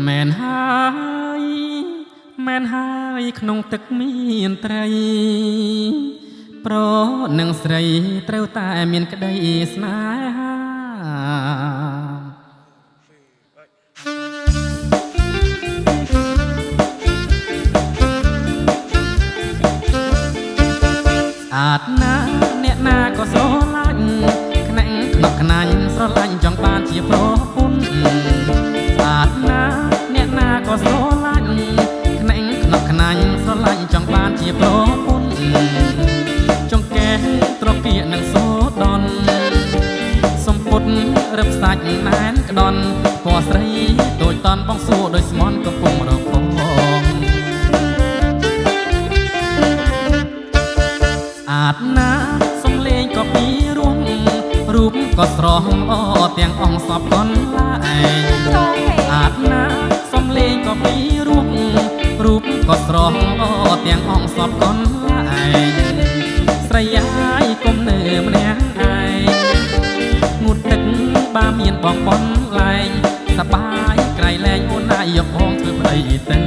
មែនហើយមែនហើយក្នុងទឹកមានត្រីប្រនឹងស្រីត្រូវតែមានក្តីស្នេហាស្អាតណាស់អ្នកណាក៏ស្រឡាញ់ខ្នាក់ខ្នក់ខ្នាញ់ស្រឡាញ់ចង់បានជាប្រពន្ធស្អាតណាស់អ្នកណាក៏ស្រឡាញ់ខ្នាក់ខ្នក់ខ្នាញ់ស្រឡាញ់ចង់បានជាប្រពន្ធចង្កេះត្រកៀកនឹងសូដនសំពុតរឹបសាច់ណែនក្ដន់ពណ៌ស្រីដូចតន់បងសួរដោយស្មន់កំពុងរកផងស្អាតណាស់សំលេងក៏ពីរោះរូបក៏ស្រស់ល្អទាំងអង្គសពកនឡាឯងស្អាតណាស់សំលេងក៏ពីរោះរូបក៏ស្រស់ល្អទាំងអង្គសពកនឡាឯងស្រីហើយកុំនៅម្នាក់ឯងងូតទឹកបាមានបងបនលែងសបាយក្រៃលែងអូនណាយយកបងធ្វើប្តីទៅ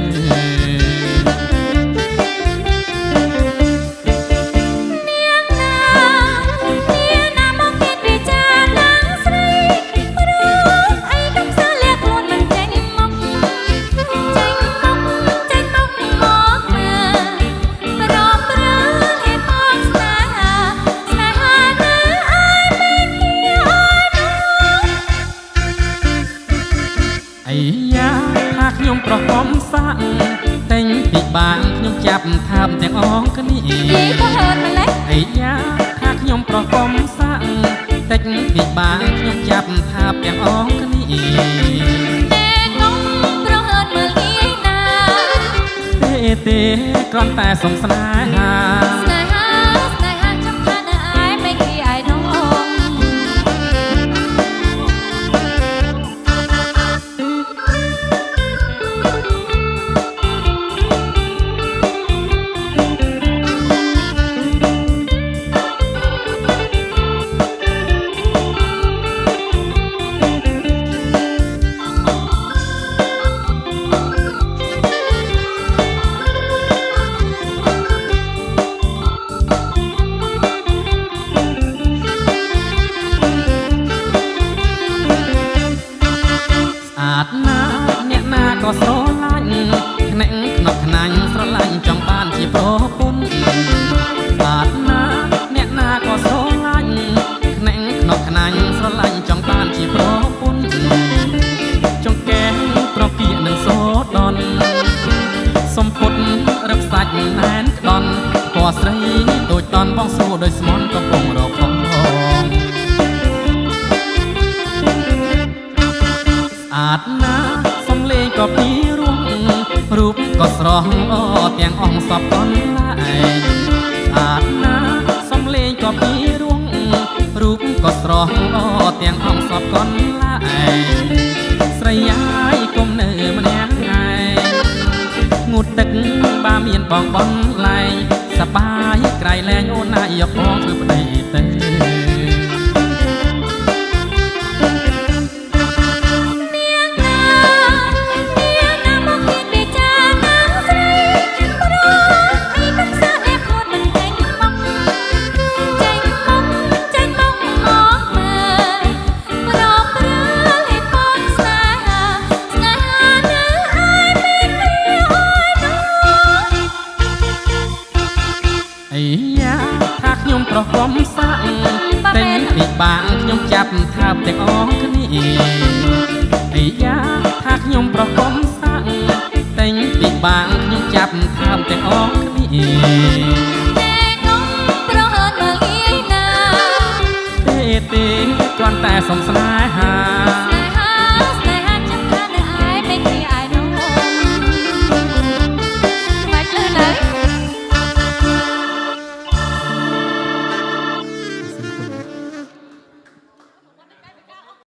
ខ្ញុំប្រកបសាក់តែងពីបាងខ្ញុំចាប់ថាបទាំងអងគ្នាក៏ហឺតម្លេះអីយ៉ាថាខ្ញុំប្រកបសាក់តែងពីបាងខ្ញុំចាប់ថាបទាំងអងគ្នាតែខ្ញុំប្រហឺតមើលងាយណាទេគ្រាន់តែសុំស្នេហាចាំថានៅឯមិនគេឯណងក៏ស្រឡាញ់ខ្នាក់ខ្នក់ខ្នាញ់ស្រឡាញ់ចង់បានជាប្រពន្ធស្អាតណាស់អ្នកណាក៏ស្រឡាញ់ខ្នាក់ខ្នក់ខ្នាញ់ស្រឡាញ់ចង់បានជាប្រពន្ធចង្កេះត្រកៀកនឹងសូដនសំពុតរឹបសាច់ណែនក្ដន់ពណ៌ស្រីដូចតន់បងសួរដោយស្មន់កំពុងរកផងស្អាតណាស់សំលេងក៏ពីរោះរូបក៏ស្រស់ល្អទាំងអង្គសពកនឡាឯងស្អាតណាស់សំលេងក៏ពីរោះរូបក៏ស្រស់ល្អទាំងអង្គសពកនឡាឯងស្រីហើយកុំនៅម្នាក់ឯងងូតទឹកបាមានបងបនលែងសបាយក្រៃលែងអូនណាយកបងធ្វើប្តីទៅថាខ្ញុំប្រកបសាក់តែងពីបាងខ្ញុំចាប់ថាបទាំងអងគ្នាអីយ៉ាថាខ្ញុំប្រកបសាក់តែងពីបាងខ្ញុំចាប់ថាបទាំងអងគ្នាតែខ្ញុំប្រហឺតមើលងាយណាទេគ្រាន់តែសុំស្នេ